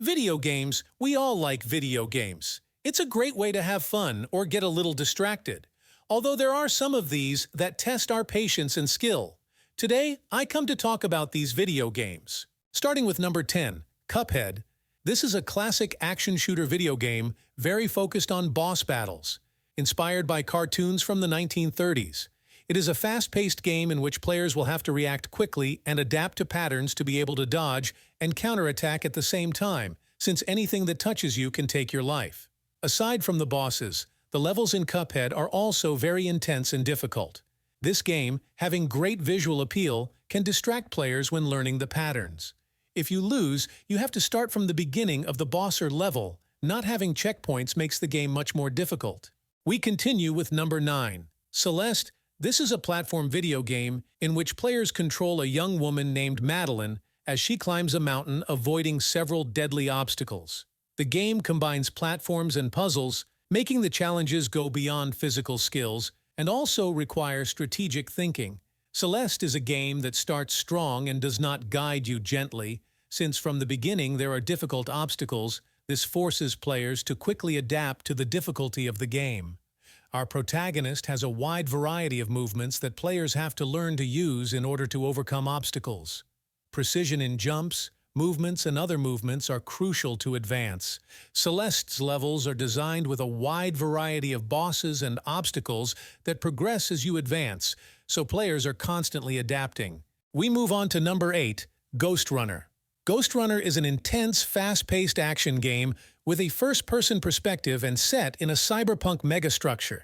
Video games, we all like video games. It's a great way to have fun or get a little distracted. Although there are some of these that test our patience and skill. Today, I come to talk about these video games. Starting with number 10, CupHead. This is a classic action shooter video game very focused on boss battles. Inspired by cartoons from the 1930s. It is a fast-paced game in which players will have to react quickly and adapt to patterns to be able to dodge and counterattack at the same time, since anything that touches you can take your life. Aside from the bosses, the levels in CupHead are also very intense and difficult. This game, having great visual appeal, can distract players when learning the patterns. If you lose, you have to start from the beginning of the boss or level. Not having checkpoints makes the game much more difficult. We continue with number 9, Celeste. This is a platform video game in which players control a young woman named Madeline as she climbs a mountain avoiding several deadly obstacles. The game combines platforms and puzzles, making the challenges go beyond physical skills and also require strategic thinking. Celeste is a game that starts strong and does not guide you gently. Since from the beginning there are difficult obstacles, this forces players to quickly adapt to the difficulty of the game. Our protagonist has a wide variety of movements that players have to learn to use in order to overcome obstacles. Precision in jumps, movements, and other movements are crucial to advance. Celeste's levels are designed with a wide variety of bosses and obstacles that progress as you advance, so players are constantly adapting. We move on to number 8, GhostRunner. GhostRunner is an intense, fast-paced action game with a first-person perspective and set in a cyberpunk megastructure.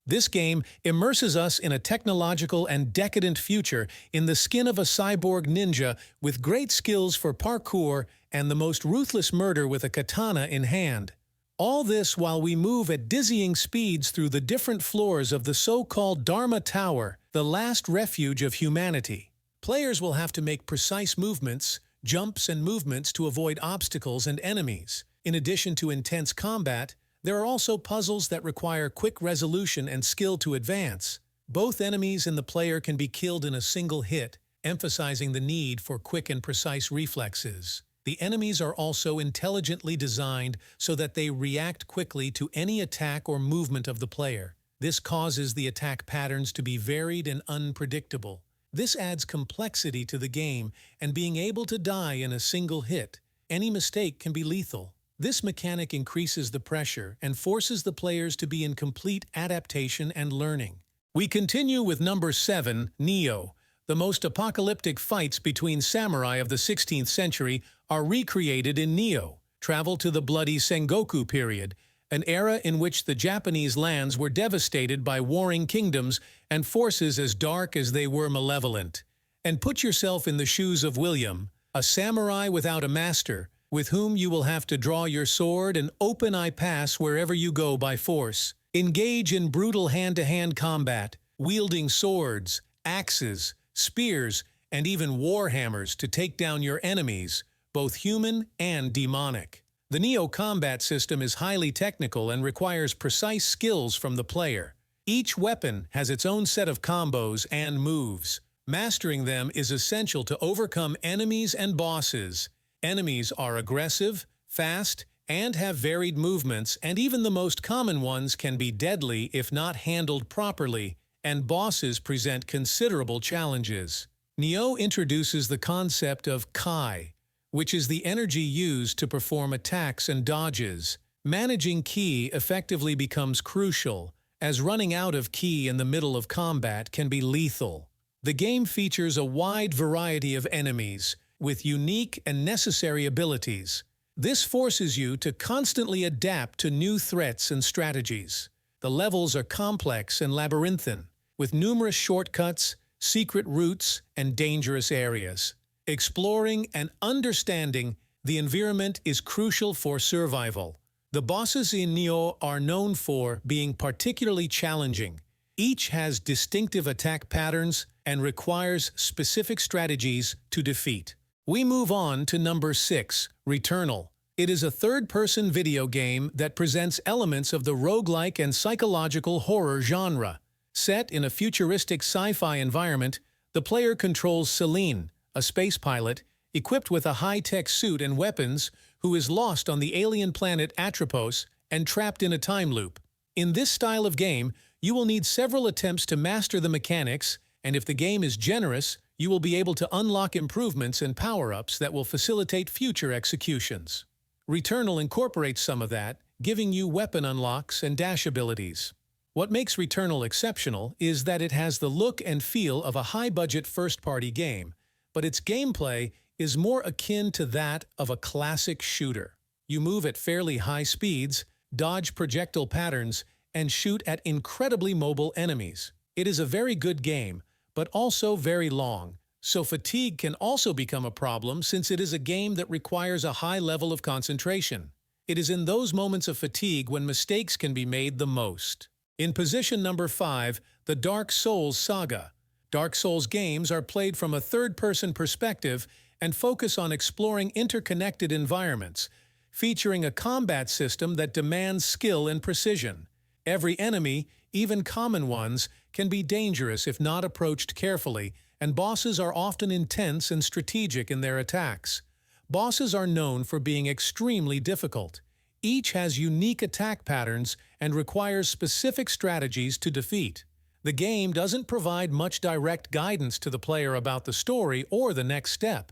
This game immerses us in a technological and decadent future in the skin of a cyborg ninja with great skills for parkour and the most ruthless murder with a katana in hand. All this while we move at dizzying speeds through the different floors of the so-called Dharma Tower, the last refuge of humanity. Players will have to make precise movements, jumps and movements to avoid obstacles and enemies. In addition to intense combat, there are also puzzles that require quick resolution and skill to advance. Both enemies and the player can be killed in a single hit, emphasizing the need for quick and precise reflexes. The enemies are also intelligently designed so that they react quickly to any attack or movement of the player. This causes the attack patterns to be varied and unpredictable. This adds complexity to the game, and being able to die in a single hit, any mistake can be lethal. This mechanic increases the pressure and forces the players to be in complete adaptation and learning. We continue with number 7, Nioh. The most apocalyptic fights between samurai of the 16th century are recreated in Nioh. Travel to the bloody Sengoku period, an era in which the Japanese lands were devastated by warring kingdoms and forces as dark as they were malevolent. And put yourself in the shoes of William, a samurai without a master, with whom you will have to draw your sword and open-eye pass wherever you go by force. Engage in brutal hand-to-hand combat, wielding swords, axes, spears, and even warhammers to take down your enemies, both human and demonic. The Nioh combat system is highly technical and requires precise skills from the player. Each weapon has its own set of combos and moves. Mastering them is essential to overcome enemies and bosses. Enemies are aggressive, fast, and have varied movements, and even the most common ones can be deadly if not handled properly, and bosses present considerable challenges. Nioh introduces the concept of Ki, which is the energy used to perform attacks and dodges. Managing Ki effectively becomes crucial, as running out of Ki in the middle of combat can be lethal. The game features a wide variety of enemies, with unique and necessary abilities. This forces you to constantly adapt to new threats and strategies. The levels are complex and labyrinthine, with numerous shortcuts, secret routes, and dangerous areas. Exploring and understanding the environment is crucial for survival. The bosses in Nioh are known for being particularly challenging. Each has distinctive attack patterns and requires specific strategies to defeat. We move on to number 6, Returnal. It is a third-person video game that presents elements of the roguelike and psychological horror genre. Set in a futuristic sci-fi environment, the player controls Celine, a space pilot, equipped with a high-tech suit and weapons, who is lost on the alien planet Atropos and trapped in a time loop. In this style of game, you will need several attempts to master the mechanics, and if the game is generous, you will be able to unlock improvements and power-ups that will facilitate future executions. Returnal incorporates some of that, giving you weapon unlocks and dash abilities. What makes Returnal exceptional is that it has the look and feel of a high-budget first-party game, but its gameplay is more akin to that of a classic shooter. You move at fairly high speeds, dodge projectile patterns, and shoot at incredibly mobile enemies. It is a very good game, but also very long, so fatigue can also become a problem since it is a game that requires a high level of concentration. It is in those moments of fatigue when mistakes can be made the most. In position number 5, the Dark Souls saga. Dark Souls games are played from a third-person perspective and focus on exploring interconnected environments, featuring a combat system that demands skill and precision. Every enemy, even common ones, can be dangerous if not approached carefully, and bosses are often intense and strategic in their attacks. Bosses are known for being extremely difficult. Each has unique attack patterns and requires specific strategies to defeat. The game doesn't provide much direct guidance to the player about the story or the next step.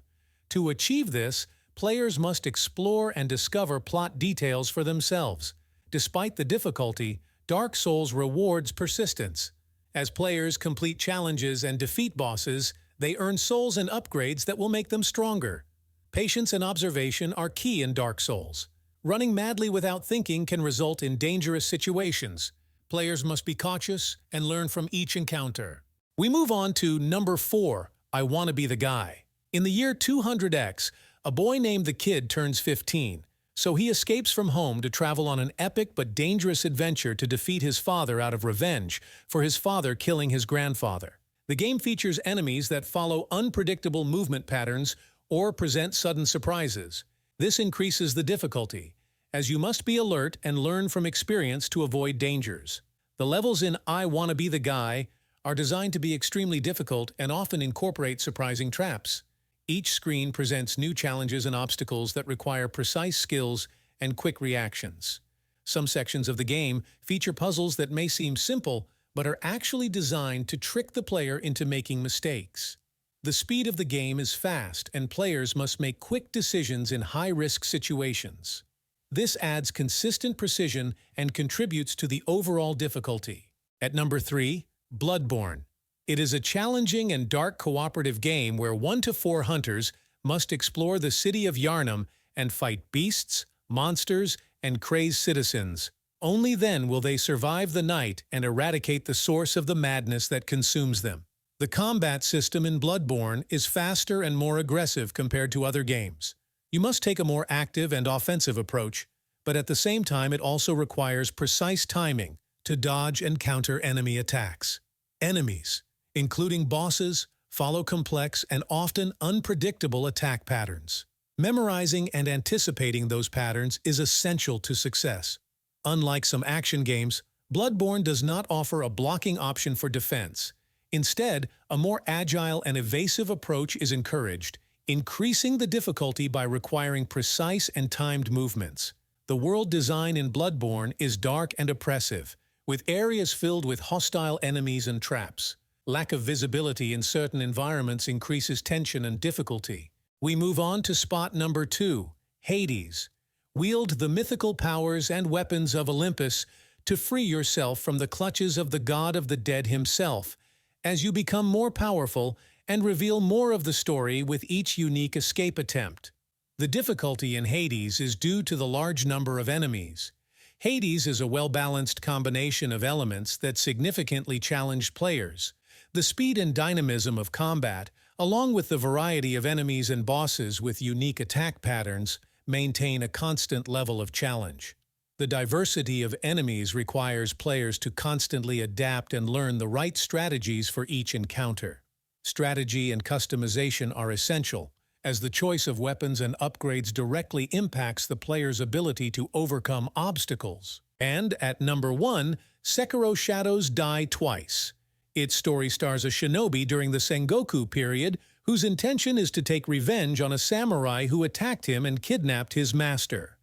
To achieve this, players must explore and discover plot details for themselves. Despite the difficulty, Dark Souls rewards persistence. As players complete challenges and defeat bosses, they earn souls and upgrades that will make them stronger. Patience and observation are key in Dark Souls. Running madly without thinking can result in dangerous situations. Players must be cautious and learn from each encounter. We move on to number 4, I Wanna Be the Guy. In the year 200X, a boy named the Kid turns 15. So he escapes from home to travel on an epic but dangerous adventure to defeat his father out of revenge for his father killing his grandfather. The game features enemies that follow unpredictable movement patterns or present sudden surprises. This increases the difficulty, as you must be alert and learn from experience to avoid dangers. The levels in I Wanna Be the Guy are designed to be extremely difficult and often incorporate surprising traps. Each screen presents new challenges and obstacles that require precise skills and quick reactions. Some sections of the game feature puzzles that may seem simple, but are actually designed to trick the player into making mistakes. The speed of the game is fast, and players must make quick decisions in high-risk situations. This adds consistent precision and contributes to the overall difficulty. At number 3, Bloodborne. It is a challenging and dark cooperative game where 1 to 4 hunters must explore the city of Yharnam and fight beasts, monsters, and crazed citizens. Only then will they survive the night and eradicate the source of the madness that consumes them. The combat system in Bloodborne is faster and more aggressive compared to other games. You must take a more active and offensive approach, but at the same time it also requires precise timing to dodge and counter enemy attacks. Enemies, including bosses, follow complex and often unpredictable attack patterns. Memorizing and anticipating those patterns is essential to success. Unlike some action games, Bloodborne does not offer a blocking option for defense. Instead, a more agile and evasive approach is encouraged, increasing the difficulty by requiring precise and timed movements. The world design in Bloodborne is dark and oppressive, with areas filled with hostile enemies and traps. Lack of visibility in certain environments increases tension and difficulty. We move on to spot number 2, Hades. Wield the mythical powers and weapons of Olympus to free yourself from the clutches of the god of the dead himself, as you become more powerful and reveal more of the story with each unique escape attempt. The difficulty in Hades is due to the large number of enemies. Hades is a well-balanced combination of elements that significantly challenge players. The speed and dynamism of combat, along with the variety of enemies and bosses with unique attack patterns, maintain a constant level of challenge. The diversity of enemies requires players to constantly adapt and learn the right strategies for each encounter. Strategy and customization are essential, as the choice of weapons and upgrades directly impacts the player's ability to overcome obstacles. And at number 1, Sekiro Shadows Die Twice. Its story stars a shinobi during the Sengoku period whose intention is to take revenge on a samurai who attacked him and kidnapped his master.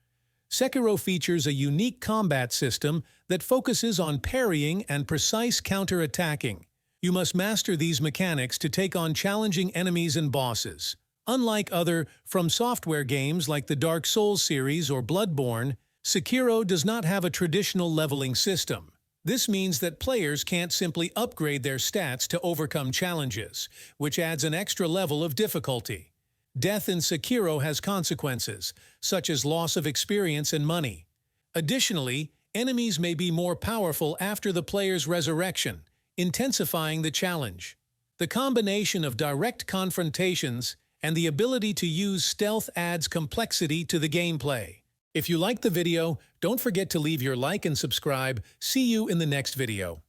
Sekiro features a unique combat system that focuses on parrying and precise counter-attacking. You must master these mechanics to take on challenging enemies and bosses. Unlike other From Software games like the Dark Souls series or Bloodborne, Sekiro does not have a traditional leveling system. This means that players can't simply upgrade their stats to overcome challenges, which adds an extra level of difficulty. Death in Sekiro has consequences, such as loss of experience and money. Additionally, enemies may be more powerful after the player's resurrection, intensifying the challenge. The combination of direct confrontations and the ability to use stealth adds complexity to the gameplay. If you liked the video, don't forget to leave your like and subscribe. See you in the next video.